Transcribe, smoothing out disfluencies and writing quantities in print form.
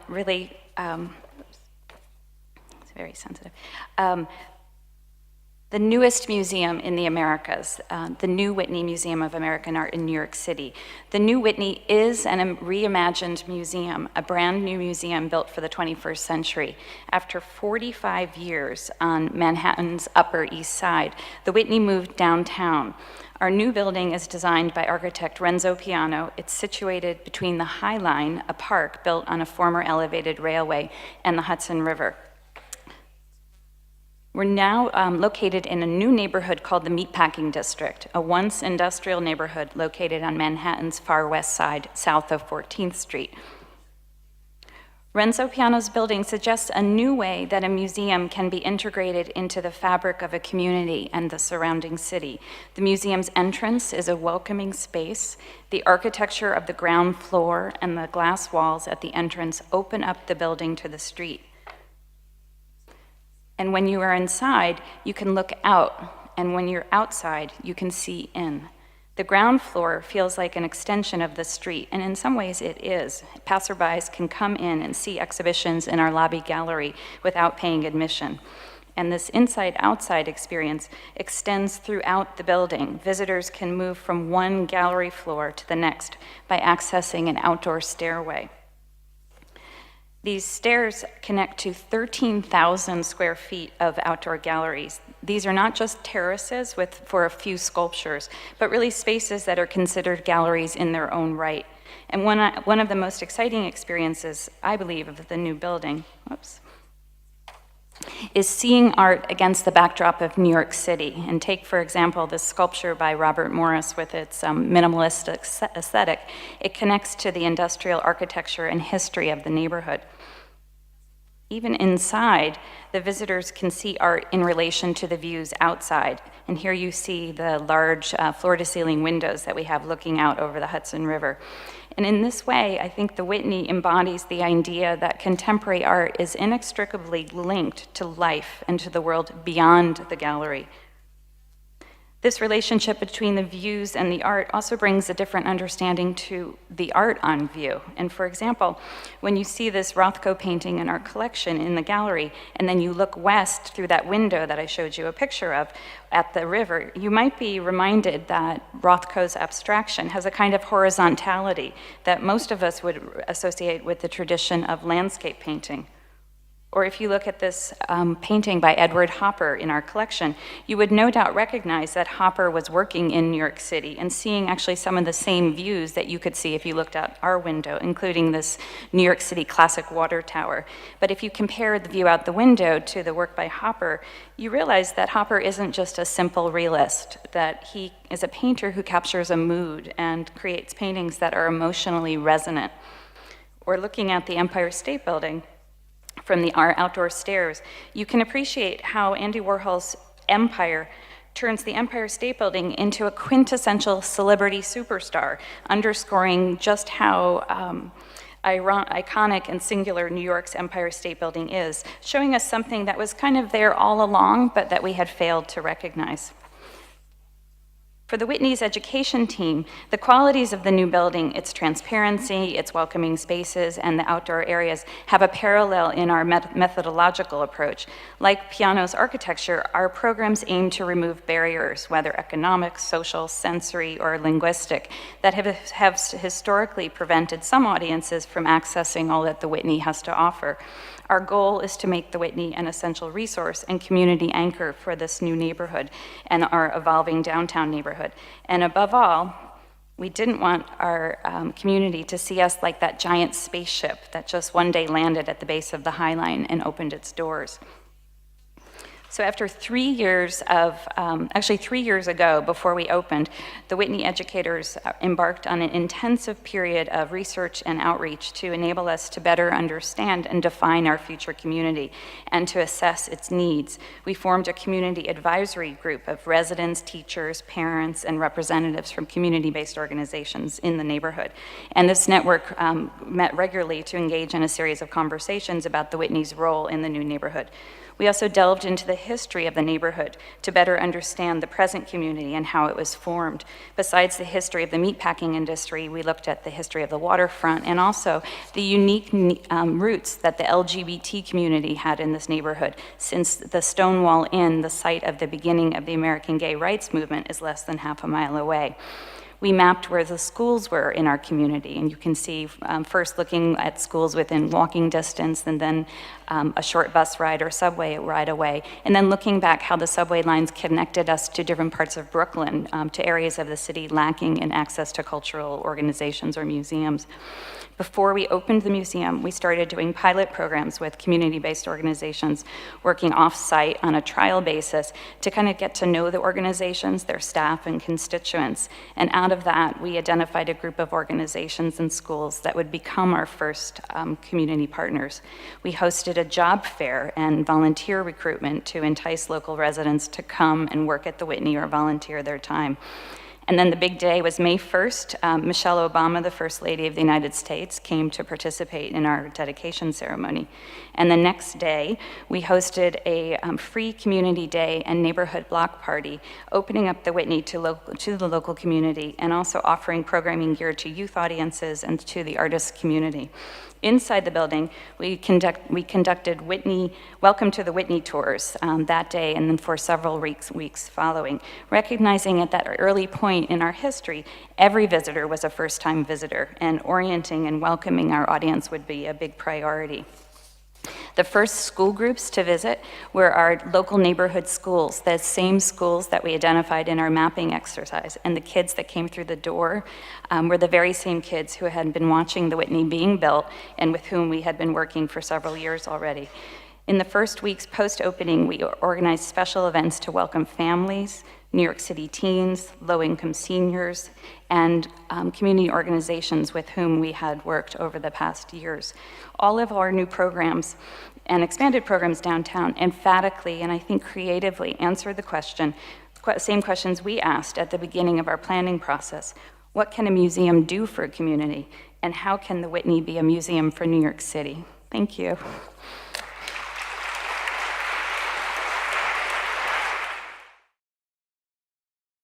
really, it's very sensitive. The newest museum in the Americas, the new Whitney Museum of American Art in New York City. The new Whitney is a reimagined museum, a brand new museum built for the 21st century. After 45 years on Manhattan's Upper East Side, the Whitney moved downtown. Our new building is designed by architect Renzo Piano. It's situated between the High Line, a park built on a former elevated railway, and the Hudson River. We're now located in a new neighborhood called the Meatpacking District, a once industrial neighborhood located on Manhattan's far west side, south of 14th Street. Renzo Piano's building suggests a new way that a museum can be integrated into the fabric of a community and the surrounding city. The museum's entrance is a welcoming space. The architecture of the ground floor and the glass walls at the entrance open up the building to the street. And when you are inside, you can look out, and when you're outside, you can see in. The ground floor feels like an extension of the street, and in some ways it is. Passerbys can come in and see exhibitions in our lobby gallery without paying admission. And this inside-outside experience extends throughout the building. Visitors can move from one gallery floor to the next by accessing an outdoor stairway. These stairs connect to 13,000 square feet of outdoor galleries. These are not just terraces for a few sculptures, but really spaces that are considered galleries in their own right. And one of the most exciting experiences, I believe, of the new building, is seeing art against the backdrop of New York City. And take, for example, this sculpture by Robert Morris with its minimalist aesthetic. It connects to the industrial architecture and history of the neighborhood. Even inside, the visitors can see art in relation to the views outside. And here you see the large floor-to-ceiling windows that we have looking out over the Hudson River. And in this way, I think the Whitney embodies the idea that contemporary art is inextricably linked to life and to the world beyond the gallery. This relationship between the views and the art also brings a different understanding to the art on view. And for example, when you see this Rothko painting in our collection in the gallery, and then you look west through that window that I showed you a picture of at the river, you might be reminded that Rothko's abstraction has a kind of horizontality that most of us would associate with the tradition of landscape painting. Or if you look at this painting by Edward Hopper in our collection, you would no doubt recognize that Hopper was working in New York City and seeing actually some of the same views that you could see if you looked out our window, including this New York City classic water tower. But if you compare the view out the window to the work by Hopper, you realize that Hopper isn't just a simple realist, that he is a painter who captures a mood and creates paintings that are emotionally resonant. Or looking at the Empire State Building, from our outdoor stairs, you can appreciate how Andy Warhol's Empire turns the Empire State Building into a quintessential celebrity superstar, underscoring just how iconic and singular New York's Empire State Building is, showing us something that was kind of there all along, but that we had failed to recognize. For the Whitney's education team, the qualities of the new building, its transparency, its welcoming spaces, and the outdoor areas have a parallel in our methodological approach. Like Piano's architecture, our programs aim to remove barriers, whether economic, social, sensory, or linguistic, that have historically prevented some audiences from accessing all that the Whitney has to offer. Our goal is to make the Whitney an essential resource and community anchor for this new neighborhood and our evolving downtown neighborhood. And above all, we didn't want our community to see us like that giant spaceship that just one day landed at the base of the High Line and opened its doors. So after 3 years of, actually 3 years ago, before we opened, the Whitney educators embarked on an intensive period of research and outreach to enable us to better understand and define our future community and to assess its needs. We formed a community advisory group of residents, teachers, parents, and representatives from community-based organizations in the neighborhood. And this network met regularly to engage in a series of conversations about the Whitney's role in the new neighborhood. We also delved into the history of the neighborhood to better understand the present community and how it was formed. Besides the history of the meatpacking industry, we looked at the history of the waterfront and also the unique roots that the LGBT community had in this neighborhood, since the Stonewall Inn, the site of the beginning of the American gay rights movement, is less than half a mile away. We mapped where the schools were in our community, and you can see first looking at schools within walking distance, and then a short bus ride or subway ride away, and then looking back how the subway lines connected us to different parts of Brooklyn, to areas of the city lacking in access to cultural organizations or museums. Before we opened the museum, we started doing pilot programs with community-based organizations working off-site on a trial basis to kind of get to know the organizations, their staff, and constituents. And out of that, we identified a group of organizations and schools that would become our first community partners. We hosted a job fair and volunteer recruitment to entice local residents to come and work at the Whitney or volunteer their time. And then the big day was May 1st. Michelle Obama, the First Lady of the United States, came to participate in our dedication ceremony. And the next day, we hosted a free community day and neighborhood block party, opening up the Whitney to the local community and also offering programming geared to youth audiences and to the artist community. Inside the building, we conducted Welcome to the Whitney tours that day and then for several weeks following, recognizing at that early point in our history, every visitor was a first-time visitor, and orienting and welcoming our audience would be a big priority. The first school groups to visit were our local neighborhood schools, the same schools that we identified in our mapping exercise. And the kids that came through the door were the very same kids who had been watching the Whitney being built and with whom we had been working for several years already. In the first weeks post-opening, we organized special events to welcome families, New York City teens, low-income seniors, and community organizations with whom we had worked over the past years. All of our new programs and expanded programs downtown emphatically, and I think creatively, answered the same questions we asked at the beginning of our planning process. What can a museum do for a community? And how can the Whitney be a museum for New York City? Thank you.